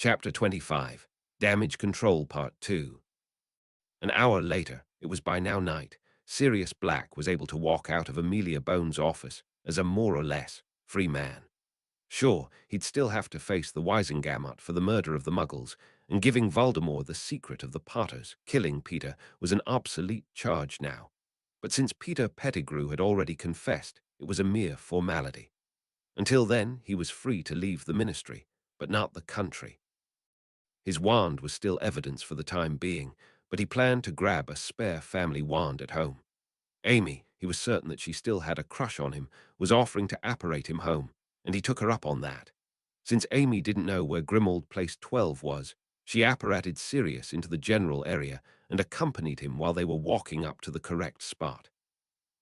Chapter 25, Damage Control Part 2. An hour later, it was by now night, Sirius Black was able to walk out of Amelia Bones' office as a more or less free man. Sure, he'd still have to face the Wisengamot for the murder of the Muggles, and giving Voldemort the secret of the Potters killing Peter was an obsolete charge now. But since Peter Pettigrew had already confessed, it was a mere formality. Until then, he was free to leave the ministry, but not the country. His wand was still evidence for the time being, but he planned to grab a spare family wand at home. Amy, he was certain that she still had a crush on him, was offering to apparate him home, and he took her up on that. Since Amy didn't know where Grimmauld Place 12 was, she apparated Sirius into the general area and accompanied him while they were walking up to the correct spot.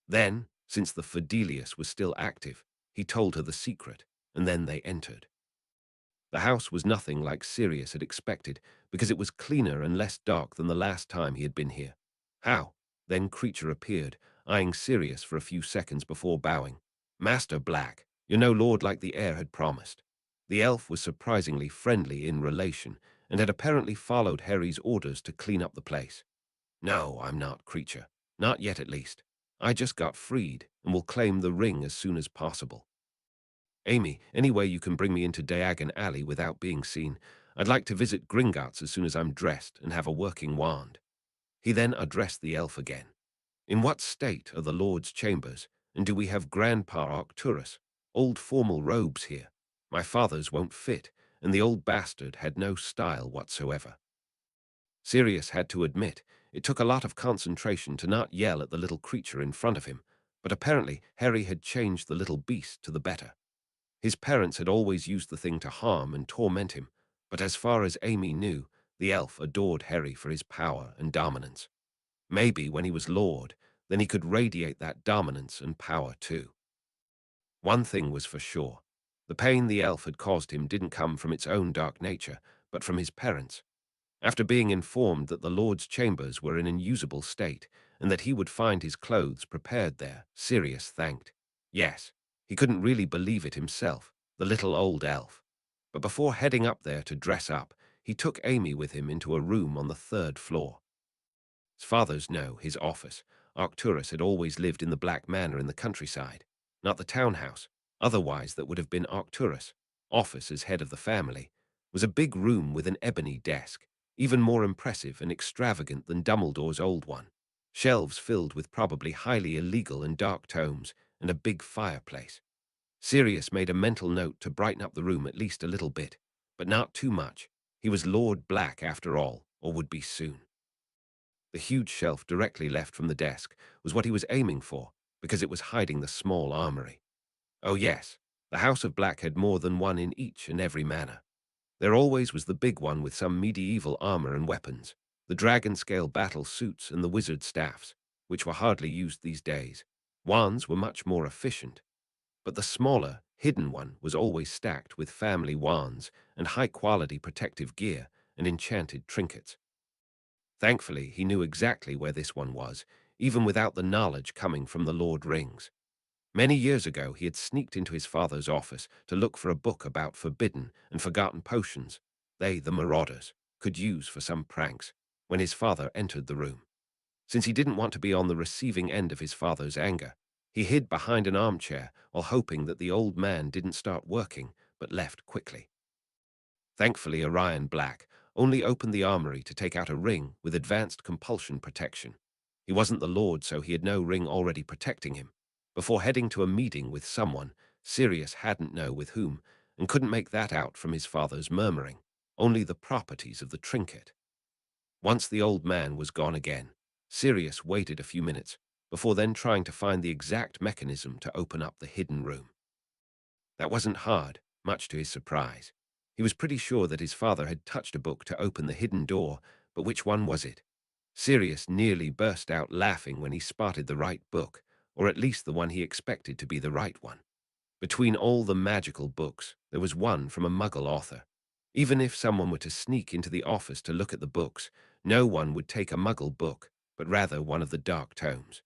Then, since the Fidelius was still active, he told her the secret, and then they entered. The house was nothing like Sirius had expected, because it was cleaner and less dark than the last time he had been here. How? Then Creature appeared, eyeing Sirius for a few seconds before bowing. Master Black, you're no lord like the heir had promised. The elf was surprisingly friendly in relation, and had apparently followed Harry's orders to clean up the place. No, I'm not, Creature. Not yet, at least. I just got freed, and will claim the ring as soon as possible. Amy, any way you can bring me into Diagon Alley without being seen. I'd like to visit Gringotts as soon as I'm dressed and have a working wand. He then addressed the elf again. In what state are the Lord's chambers, and do we have Grandpa Arcturus? Old formal robes here. My father's won't fit, and the old bastard had no style whatsoever. Sirius had to admit, it took a lot of concentration to not yell at the little creature in front of him, but apparently Harry had changed the little beast to the better. His parents had always used the thing to harm and torment him, but as far as Amy knew, the elf adored Harry for his power and dominance. Maybe when he was Lord, then he could radiate that dominance and power too. One thing was for sure. The pain the elf had caused him didn't come from its own dark nature, but from his parents. After being informed that the Lord's chambers were in an unusable state, and that he would find his clothes prepared there, Sirius thanked. Yes, he couldn't really believe it himself, the little old elf. But before heading up there to dress up, he took Amy with him into a room on the 3rd floor. His father's his office. Arcturus had always lived in the Black Manor in the countryside, not the townhouse. Otherwise that would have been Arcturus' office as head of the family, was a big room with an ebony desk, even more impressive and extravagant than Dumbledore's old one. Shelves filled with probably highly illegal and dark tomes, and a big fireplace. Sirius made a mental note to brighten up the room at least a little bit, but not too much. He was Lord Black after all, or would be soon. The huge shelf directly left from the desk was what he was aiming for, because it was hiding the small armory. Oh yes, the House of Black had more than one in each and every manor. There always was the big one with some medieval armor and weapons, the dragon-scale battle suits and the wizard staffs, which were hardly used these days. Wands were much more efficient, but the smaller, hidden one was always stacked with family wands and high-quality protective gear and enchanted trinkets. Thankfully, he knew exactly where this one was, even without the knowledge coming from the Lord Rings. Many years ago, he had sneaked into his father's office to look for a book about forbidden and forgotten potions they, the marauders, could use for some pranks, when his father entered the room. Since he didn't want to be on the receiving end of his father's anger, he hid behind an armchair while hoping that the old man didn't start working, but left quickly. Thankfully, Orion Black only opened the armory to take out a ring with advanced compulsion protection. He wasn't the Lord, so he had no ring already protecting him. Before heading to a meeting with someone, Sirius hadn't know with whom, and couldn't make that out from his father's murmuring, only the properties of the trinket. Once the old man was gone again, Sirius waited a few minutes, before then trying to find the exact mechanism to open up the hidden room. That wasn't hard, much to his surprise. He was pretty sure that his father had touched a book to open the hidden door, but which one was it? Sirius nearly burst out laughing when he spotted the right book, or at least the one he expected to be the right one. Between all the magical books, there was one from a Muggle author. Even if someone were to sneak into the office to look at the books, no one would take a Muggle book, but rather one of the dark tomes.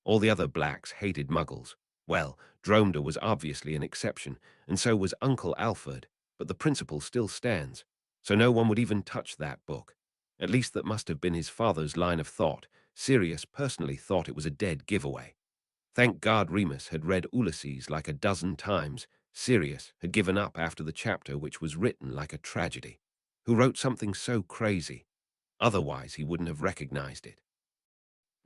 All the other Blacks hated Muggles. Well, Dromda was obviously an exception, and so was Uncle Alfred, but the principle still stands, so no one would even touch that book. At least that must have been his father's line of thought. Sirius personally thought it was a dead giveaway. Thank God Remus had read Ulysses like a dozen times. Sirius had given up after the chapter which was written like a tragedy. Who wrote something so crazy? Otherwise he wouldn't have recognized it.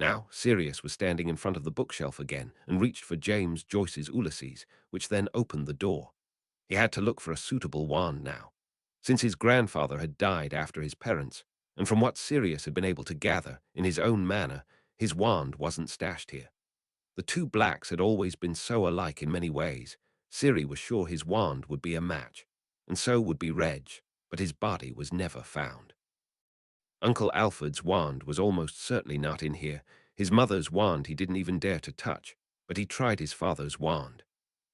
Now, Sirius was standing in front of the bookshelf again and reached for James Joyce's Ulysses, which then opened the door. He had to look for a suitable wand now. Since his grandfather had died after his parents, and from what Sirius had been able to gather in his own manner, his wand wasn't stashed here. The two blacks had always been so alike in many ways. Siri was sure his wand would be a match, and so would be Reg, but his body was never found. Uncle Alfred's wand was almost certainly not in here. His mother's wand he didn't even dare to touch, but he tried his father's wand.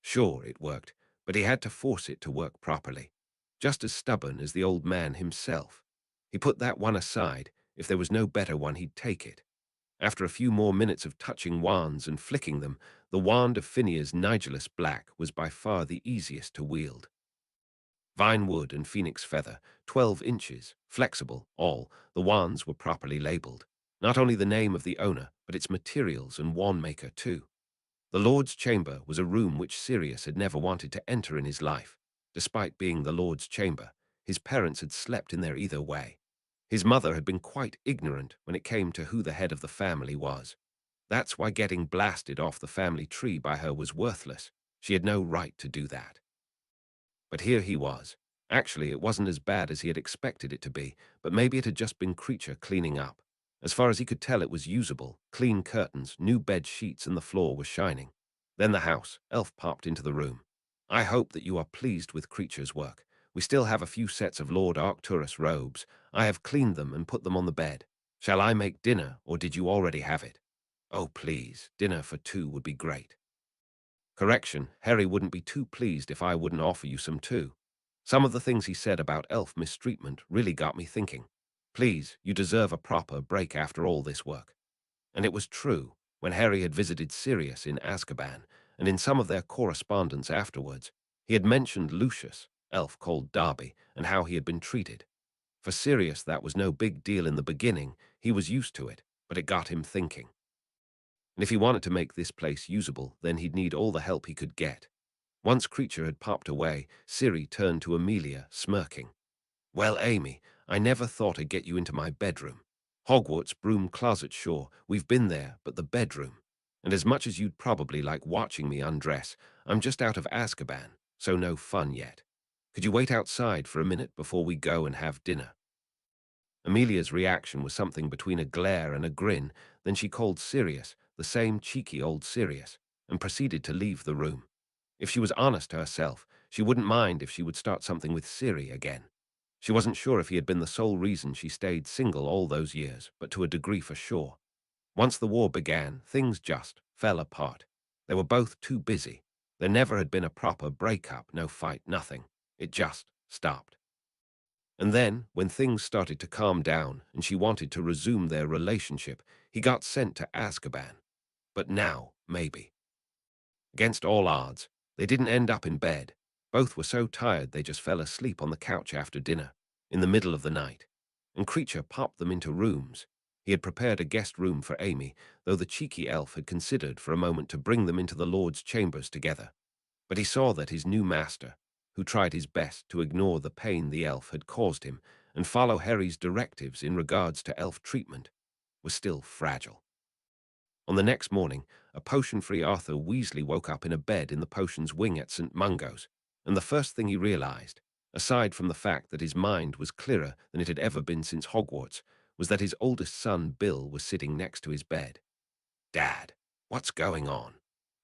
Sure, it worked, but he had to force it to work properly. Just as stubborn as the old man himself. He put that one aside. If there was no better one, he'd take it. After a few more minutes of touching wands and flicking them, the wand of Phineas Nigellus Black was by far the easiest to wield. Vine wood and phoenix feather, 12 inches, flexible, all, the wands were properly labeled. Not only the name of the owner, but its materials and wand maker too. The Lord's chamber was a room which Sirius had never wanted to enter in his life. Despite being the Lord's chamber, his parents had slept in there either way. His mother had been quite ignorant when it came to who the head of the family was. That's why getting blasted off the family tree by her was worthless. She had no right to do that. But here he was. Actually, it wasn't as bad as he had expected it to be, but maybe it had just been Creature cleaning up. As far as he could tell, it was usable. Clean curtains, new bed sheets, and the floor was shining. Then the house elf popped into the room. I hope that you are pleased with Creature's work. We still have a few sets of Lord Arcturus robes. I have cleaned them and put them on the bed. Shall I make dinner, or did you already have it? Oh, please, dinner for two would be great. Correction, Harry wouldn't be too pleased if I wouldn't offer you some too. Some of the things he said about elf mistreatment really got me thinking. Please, you deserve a proper break after all this work. And it was true. When Harry had visited Sirius in Azkaban, and in some of their correspondence afterwards, he had mentioned Lucius, elf called Darby, and how he had been treated. For Sirius, that was no big deal in the beginning. He was used to it, but it got him thinking. And if he wanted to make this place usable, then he'd need all the help he could get. Once Creature had popped away, Siri turned to Amelia, smirking. Well, Amy, I never thought I'd get you into my bedroom. Hogwarts broom closet, sure, we've been there, but the bedroom. And as much as you'd probably like watching me undress, I'm just out of Azkaban, so no fun yet. Could you wait outside for a minute before we go and have dinner? Amelia's reaction was something between a glare and a grin. Then she called Sirius, the same cheeky old Sirius, and proceeded to leave the room. If she was honest to herself, she wouldn't mind if she would start something with Siri again. She wasn't sure if he had been the sole reason she stayed single all those years, but to a degree for sure. Once the war began, things just fell apart. They were both too busy. There never had been a proper breakup, no fight, nothing. It just stopped. And then, when things started to calm down and she wanted to resume their relationship, he got sent to Azkaban. But now, maybe. Against all odds, they didn't end up in bed. Both were so tired they just fell asleep on the couch after dinner, in the middle of the night. And Creature popped them into rooms. He had prepared a guest room for Amy, though the cheeky elf had considered for a moment to bring them into the Lord's chambers together. But he saw that his new master, who tried his best to ignore the pain the elf had caused him and follow Harry's directives in regards to elf treatment, was still fragile. On the next morning, a potion-free Arthur Weasley woke up in a bed in the potions wing at St. Mungo's, and the first thing he realized, aside from the fact that his mind was clearer than it had ever been since Hogwarts, was that his oldest son, Bill, was sitting next to his bed. Dad, what's going on?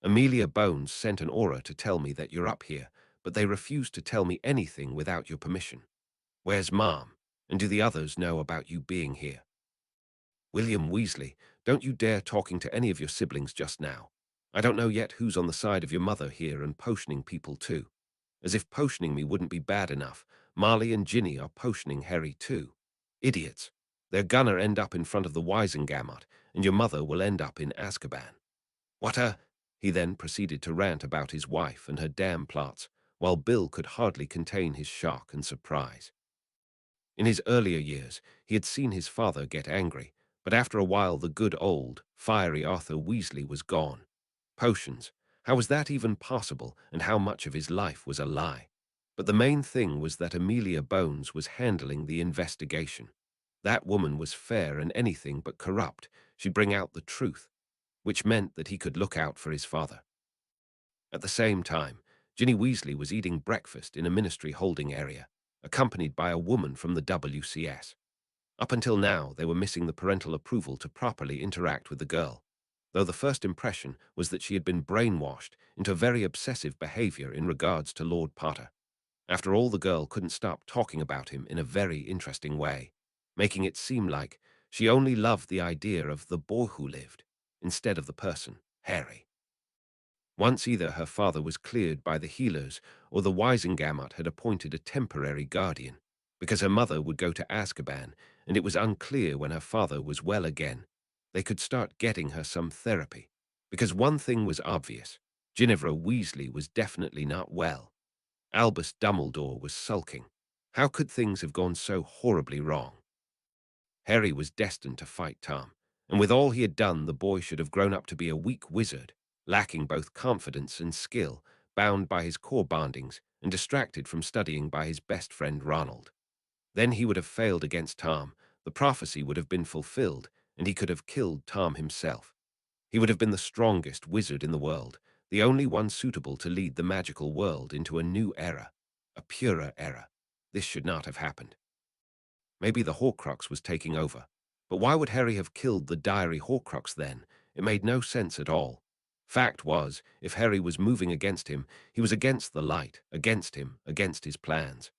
Amelia Bones sent an aura to tell me that you're up here, but they refused to tell me anything without your permission. Where's Mom? And do the others know about you being here? William Weasley, don't you dare talking to any of your siblings just now. I don't know yet who's on the side of your mother here and potioning people too. As if potioning me wouldn't be bad enough, Marley and Ginny are potioning Harry too. Idiots. They're gonna end up in front of the Wisengamot, and your mother will end up in Azkaban. What a... He then proceeded to rant about his wife and her damn plots. while Bill could hardly contain his shock and surprise. In his earlier years, he had seen his father get angry, but after a while the good old, fiery Arthur Weasley was gone. Potions. How was that even possible, and how much of his life was a lie? But the main thing was that Amelia Bones was handling the investigation. That woman was fair and anything but corrupt. She'd bring out the truth, which meant that he could look out for his father. At the same time, Ginny Weasley was eating breakfast in a ministry holding area, accompanied by a woman from the WCS. Up until now, they were missing the parental approval to properly interact with the girl, though the first impression was that she had been brainwashed into very obsessive behavior in regards to Lord Potter. After all, the girl couldn't stop talking about him in a very interesting way, making it seem like she only loved the idea of the boy who lived, instead of the person, Harry. Once either her father was cleared by the healers or the Wisengamot had appointed a temporary guardian, because her mother would go to Azkaban and it was unclear when her father was well again. They could start getting her some therapy, because one thing was obvious. Ginevra Weasley was definitely not well. Albus Dumbledore was sulking. How could things have gone so horribly wrong? Harry was destined to fight Tom, and with all he had done, the boy should have grown up to be a weak wizard, lacking both confidence and skill, bound by his core bindings and distracted from studying by his best friend Ronald. Then he would have failed against Tom, the prophecy would have been fulfilled, and he could have killed Tom himself. He would have been the strongest wizard in the world, the only one suitable to lead the magical world into a new era, a purer era. This should not have happened. Maybe the Horcrux was taking over. But why would Harry have killed the diary Horcrux then? It made no sense at all. Fact was, if Harry was moving against him, he was against the light, against him, against his plans.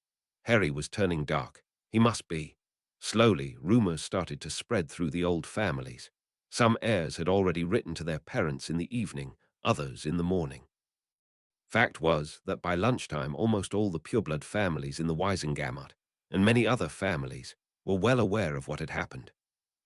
Harry was turning dark. He must be. Slowly, rumors started to spread through the old families. Some heirs had already written to their parents in the evening, others in the morning. Fact was that by lunchtime almost all the pureblood families in the Wisengamot, and many other families, were well aware of what had happened.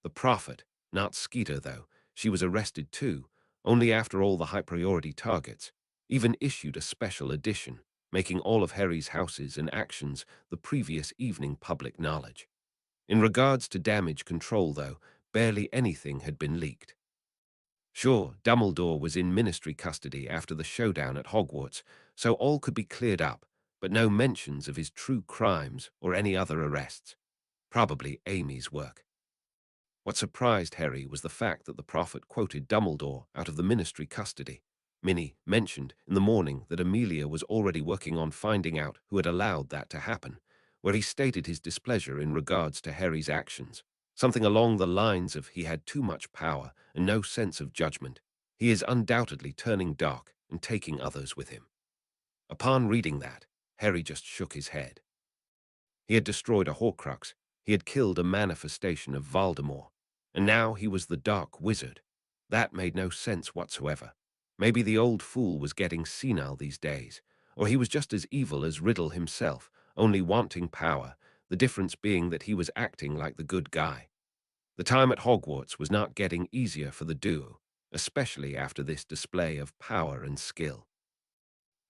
The prophet, not Skeeter though, she was arrested too, only after all the high-priority targets, even issued a special edition, making all of Harry's houses and actions the previous evening public knowledge. In regards to damage control though, barely anything had been leaked. Sure, Dumbledore was in ministry custody after the showdown at Hogwarts, so all could be cleared up, but no mentions of his true crimes or any other arrests. Probably Amy's work. What surprised Harry was the fact that the prophet quoted Dumbledore out of the ministry custody. Minnie mentioned in the morning that Amelia was already working on finding out who had allowed that to happen, where he stated his displeasure in regards to Harry's actions. Something along the lines of he had too much power and no sense of judgment. He is undoubtedly turning dark and taking others with him. Upon reading that, Harry just shook his head. He had destroyed a Horcrux. He had killed a manifestation of Voldemort. And now he was the Dark Wizard. That made no sense whatsoever. Maybe the old fool was getting senile these days, or he was just as evil as Riddle himself, only wanting power, the difference being that he was acting like the good guy. The time at Hogwarts was not getting easier for the duo, especially after this display of power and skill.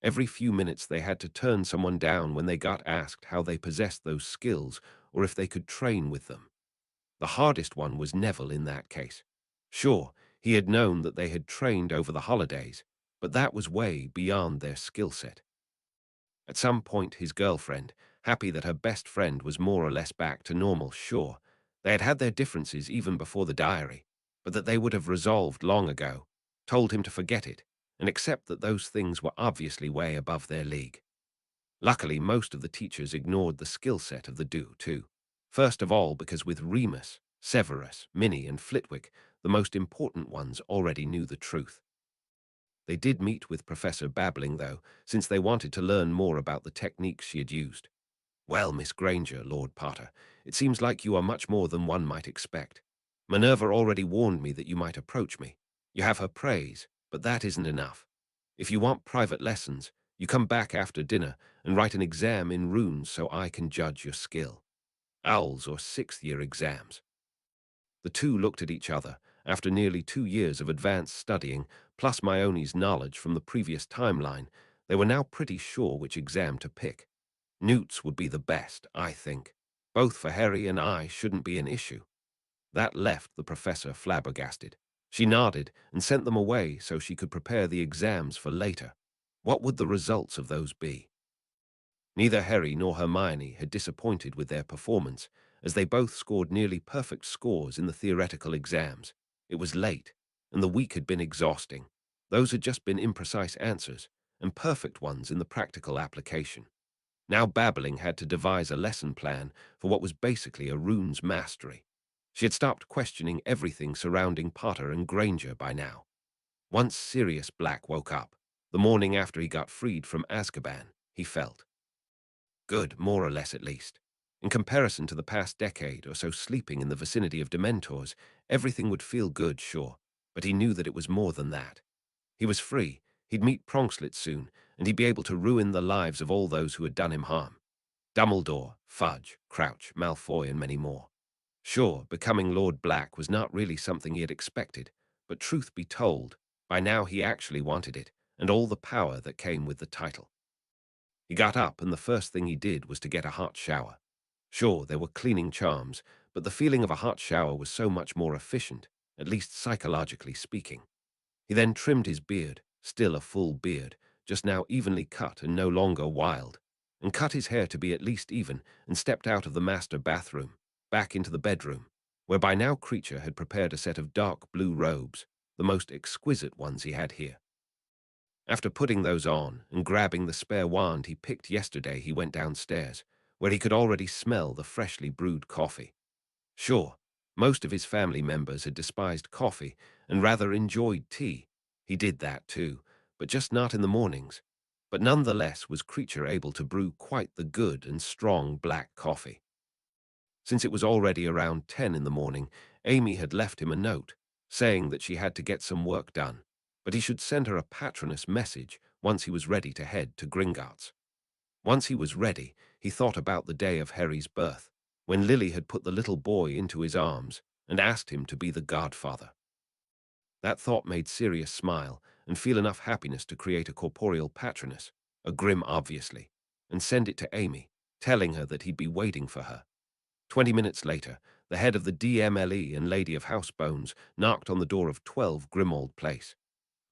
Every few minutes they had to turn someone down when they got asked how they possessed those skills or if they could train with them. The hardest one was Neville in that case. Sure, he had known that they had trained over the holidays, but that was way beyond their skill set. At some point, his girlfriend, happy that her best friend was more or less back to normal, sure, they had had their differences even before the diary, but that they would have resolved long ago, told him to forget it and accept that those things were obviously way above their league. Luckily, most of the teachers ignored the skill set of the duo too. First of all, because with Remus, Severus, Minnie, and Flitwick, the most important ones already knew the truth. They did meet with Professor Babbling, though, since they wanted to learn more about the techniques she had used. Well, Miss Granger, Lord Potter, it seems like you are much more than one might expect. Minerva already warned me that you might approach me. You have her praise, but that isn't enough. If you want private lessons, you come back after dinner and write an exam in runes so I can judge your skill. Owls or sixth-year exams. The two looked at each other after nearly 2 years of advanced studying, plus Mione's knowledge from the previous timeline. They were now pretty sure which exam to pick. Newt's would be the best, I think. Both for Harry and I shouldn't be an issue. That left the professor flabbergasted. She nodded and sent them away so she could prepare the exams for later. What would the results of those be? Neither Harry nor Hermione had disappointed with their performance, as they both scored nearly perfect scores in the theoretical exams. It was late, and the week had been exhausting. Those had just been imprecise answers, and perfect ones in the practical application. Now Babbling had to devise a lesson plan for what was basically a rune's mastery. She had stopped questioning everything surrounding Potter and Granger by now. Once Sirius Black woke up, the morning after he got freed from Azkaban, he felt good, more or less at least. In comparison to the past decade or so sleeping in the vicinity of Dementors, everything would feel good, sure, but he knew that it was more than that. He was free, he'd meet Pronkslet soon, and he'd be able to ruin the lives of all those who had done him harm. Dumbledore, Fudge, Crouch, Malfoy, and many more. Sure, becoming Lord Black was not really something he had expected, but truth be told, by now he actually wanted it, and all the power that came with the title. He got up, and the first thing he did was to get a hot shower. Sure, there were cleaning charms, but the feeling of a hot shower was so much more efficient, at least psychologically speaking. He then trimmed his beard, still a full beard, just now evenly cut and no longer wild, and cut his hair to be at least even, and stepped out of the master bathroom, back into the bedroom, where by now Creature had prepared a set of dark blue robes, the most exquisite ones he had here. After putting those on and grabbing the spare wand he picked yesterday, he went downstairs, where he could already smell the freshly brewed coffee. Sure, most of his family members had despised coffee and rather enjoyed tea. He did that too, but just not in the mornings. But nonetheless was Creature able to brew quite the good and strong black coffee. Since it was already around 10 in the morning, Amy had left him a note, saying that she had to get some work done, but he should send her a patroness message once he was ready to head to Gringotts. Once he was ready, he thought about the day of Harry's birth, when Lily had put the little boy into his arms and asked him to be the godfather. That thought made Sirius smile and feel enough happiness to create a corporeal patroness, a grim obviously, and send it to Amy, telling her that he'd be waiting for her. 20 minutes later, the head of the DMLE and Lady of Housebones knocked on the door of 12 Grimmauld Place.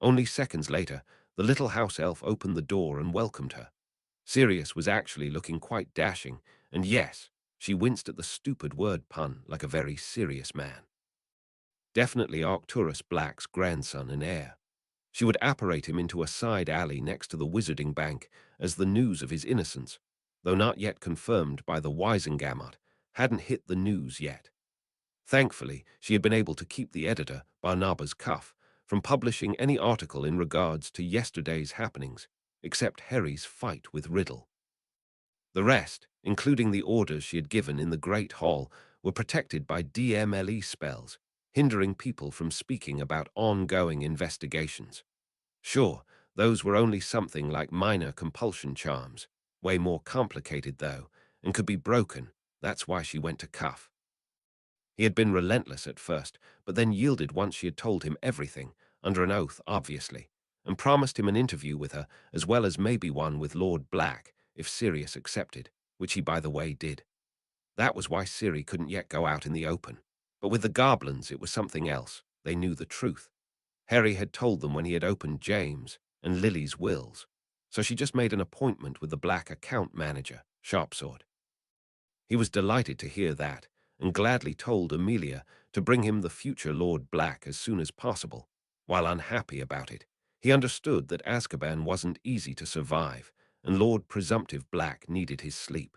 Only seconds later, the little house elf opened the door and welcomed her. Sirius was actually looking quite dashing, and yes, she winced at the stupid word pun like a very serious man. Definitely Arcturus Black's grandson and heir. She would apparate him into a side alley next to the Wizarding Bank as the news of his innocence, though not yet confirmed by the Wisengamot, hadn't hit the news yet. Thankfully, she had been able to keep the editor, Barnabas Cuff, from publishing any article in regards to yesterday's happenings, except Harry's fight with Riddle. The rest, including the orders she had given in the Great Hall, were protected by DMLE spells, hindering people from speaking about ongoing investigations. Sure, those were only something like minor compulsion charms, way more complicated though, and could be broken. That's why she went to Cuff. He had been relentless at first, but then yielded once she had told him everything, under an oath obviously, and promised him an interview with her, as well as maybe one with Lord Black, if Sirius accepted, which he by the way did. That was why Ciri couldn't yet go out in the open. But with the goblins it was something else. They knew the truth. Harry had told them when he had opened James and Lily's wills, so she just made an appointment with the Black account manager, Sharpsword. He was delighted to hear that, and gladly told Amelia to bring him the future Lord Black as soon as possible. While unhappy about it, he understood that Azkaban wasn't easy to survive, and Lord Presumptive Black needed his sleep.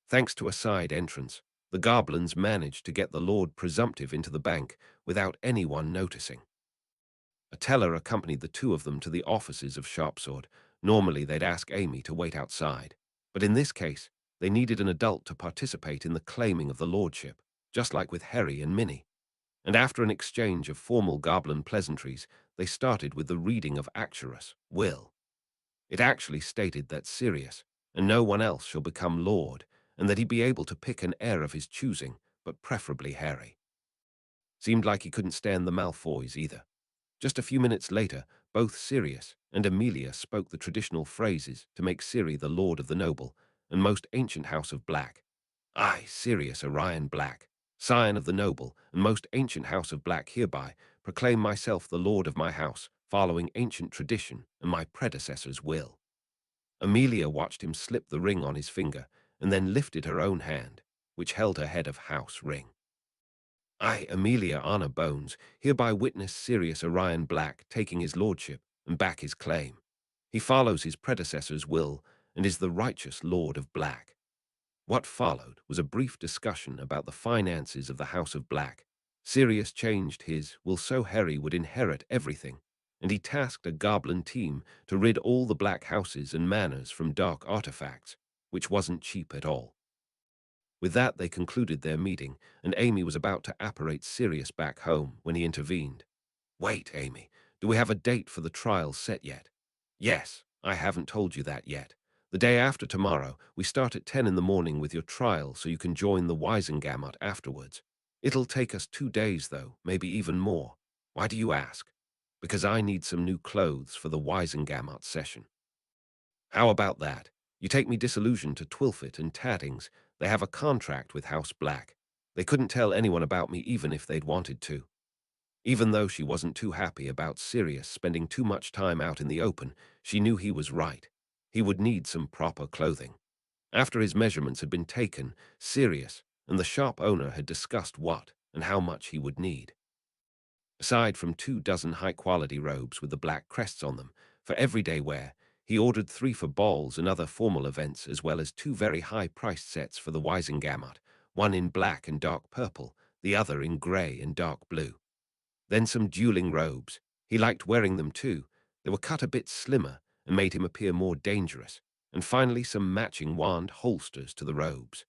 Thanks to a side entrance, the goblins managed to get the Lord Presumptive into the bank without anyone noticing. A teller accompanied the two of them to the offices of Sharpsword. Normally they'd ask Amy to wait outside, but in this case, they needed an adult to participate in the claiming of the lordship, just like with Harry and Minnie. And after an exchange of formal goblin pleasantries, they started with the reading of Arcturus' will. It actually stated that Sirius, and no one else, shall become lord, and that he'd be able to pick an heir of his choosing, but preferably Harry. Seemed like he couldn't stand the Malfoys either. Just a few minutes later, both Sirius and Amelia spoke the traditional phrases to make Ciri the lord of the noble and most ancient house of Black. I, Sirius Orion Black, scion of the noble and most ancient house of Black, hereby proclaim myself the lord of my house, following ancient tradition and my predecessor's will. Amelia watched him slip the ring on his finger and then lifted her own hand, which held her head of house ring. I, Amelia Anna Bones, hereby witness Sirius Orion Black taking his lordship and back his claim. He follows his predecessor's will and is the righteous Lord of Black. What followed was a brief discussion about the finances of the House of Black. Sirius changed his will so Harry would inherit everything, and he tasked a goblin team to rid all the Black houses and manors from dark artifacts, which wasn't cheap at all. With that, they concluded their meeting, and Amy was about to apparate Sirius back home when he intervened. Wait, Amy, do we have a date for the trial set yet? Yes, I haven't told you that yet. The day after tomorrow, we start at 10 in the morning with your trial so you can join the Wisengamot afterwards. It'll take us 2 days, though, maybe even more. Why do you ask? Because I need some new clothes for the Wisengamot session. How about that? You take me disillusioned to Twilfit and Tattings. They have a contract with House Black. They couldn't tell anyone about me even if they'd wanted to. Even though she wasn't too happy about Sirius spending too much time out in the open, she knew he was right. He would need some proper clothing. After his measurements had been taken, Sirius and the shop owner had discussed what and how much he would need. Aside from 24 high-quality robes with the black crests on them, for everyday wear, he ordered 3 for balls and other formal events, as well as 2 very high-priced sets for the Wisengamot, one in black and dark purple, the other in grey and dark blue. Then some dueling robes. He liked wearing them too. They were cut a bit slimmer and made him appear more dangerous. And finally some matching wand holsters to the robes.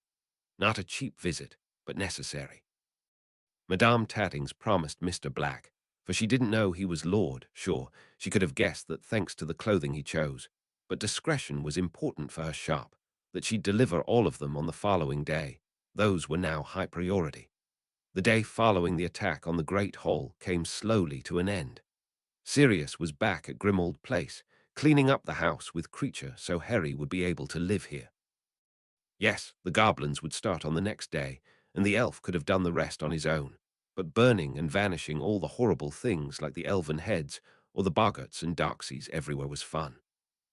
Not a cheap visit, but necessary. Madame Tattings promised Mr. Black, for she didn't know he was Lord. Sure, she could have guessed that thanks to the clothing he chose, but discretion was important for her shop, that she'd deliver all of them on the following day. Those were now high priority. The day following the attack on the Great Hall came slowly to an end. Sirius was back at Grimmauld Place, cleaning up the house with Creature so Harry would be able to live here. Yes, the goblins would start on the next day, and the elf could have done the rest on his own, but burning and vanishing all the horrible things like the elven heads or the boggarts and darksies everywhere was fun.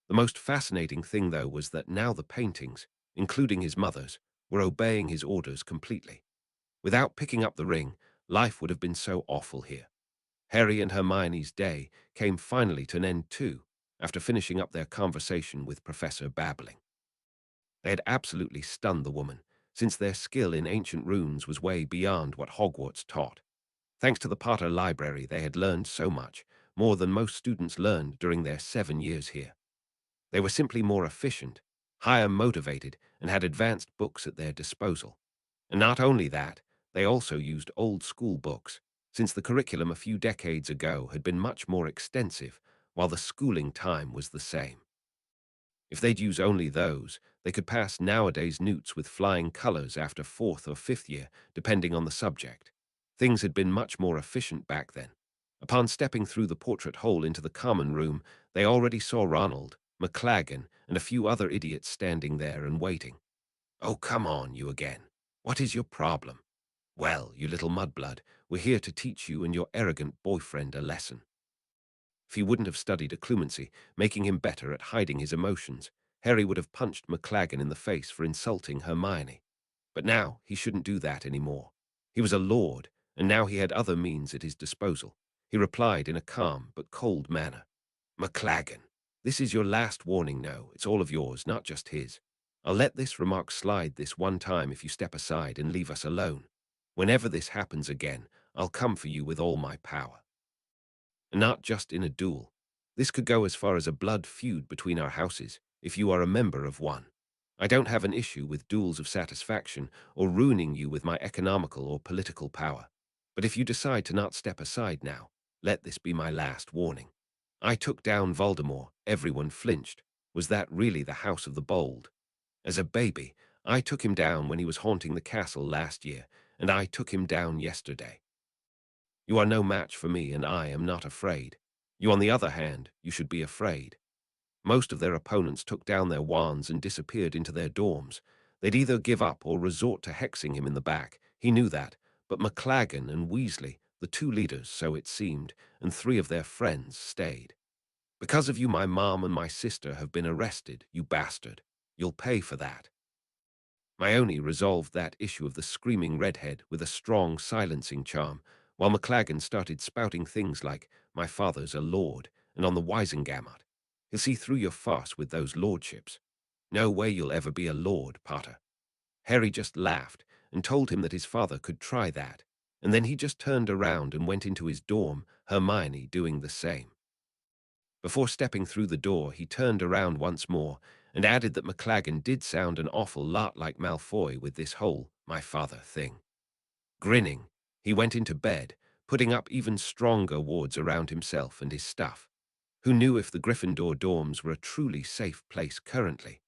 The most fascinating thing, though, was that now the paintings, including his mother's, were obeying his orders completely. Without picking up the ring, life would have been so awful here. Harry and Hermione's day came finally to an end too, after finishing up their conversation with Professor Babbling. They had absolutely stunned the woman, since their skill in ancient runes was way beyond what Hogwarts taught. Thanks to the Potter Library, they had learned so much, more than most students learned during their 7 years here. They were simply more efficient, higher motivated, and had advanced books at their disposal. And not only that, they also used old school books, since the curriculum a few decades ago had been much more extensive, while the schooling time was the same. If they'd use only those, they could pass nowadays newts with flying colors after 4th or 5th year, depending on the subject. Things had been much more efficient back then. Upon stepping through the portrait hole into the common room, they already saw Ronald, McLagan, and a few other idiots standing there and waiting. Oh, come on, you again. What is your problem? Well, you little mudblood, we're here to teach you and your arrogant boyfriend a lesson. If he wouldn't have studied occlumency, making him better at hiding his emotions, Harry would have punched McLagan in the face for insulting Hermione. But now he shouldn't do that anymore. He was a lord, and now he had other means at his disposal. He replied in a calm but cold manner. McLagan, this is your last warning. No, it's all of yours, not just his. I'll let this remark slide this one time if you step aside and leave us alone. Whenever this happens again, I'll come for you with all my power. And not just in a duel. This could go as far as a blood feud between our houses, if you are a member of one. I don't have an issue with duels of satisfaction or ruining you with my economical or political power. But if you decide to not step aside now, let this be my last warning. I took down Voldemort. Everyone flinched. Was that really the House of the Bold? As a baby, I took him down when he was haunting the castle last year, and I took him down yesterday. You are no match for me, and I am not afraid. You, on the other hand, you should be afraid. Most of their opponents took down their wands and disappeared into their dorms. They'd either give up or resort to hexing him in the back. He knew that, but McLaggen and Weasley, the two leaders, so it seemed, and three of their friends stayed. Because of you, my mom and my sister have been arrested, you bastard. You'll pay for that. Maione resolved that issue of the screaming redhead with a strong silencing charm, while McLaggen started spouting things like, my father's a lord, and on the Wisengamot. He'll see through your farce with those lordships. No way you'll ever be a lord, Potter. Harry just laughed and told him that his father could try that, and then he just turned around and went into his dorm, Hermione doing the same. Before stepping through the door, he turned around once more and added that McLaggen did sound an awful lot like Malfoy with this whole my father thing. Grinning, he went into bed, putting up even stronger wards around himself and his stuff. Who knew if the Gryffindor dorms were a truly safe place currently?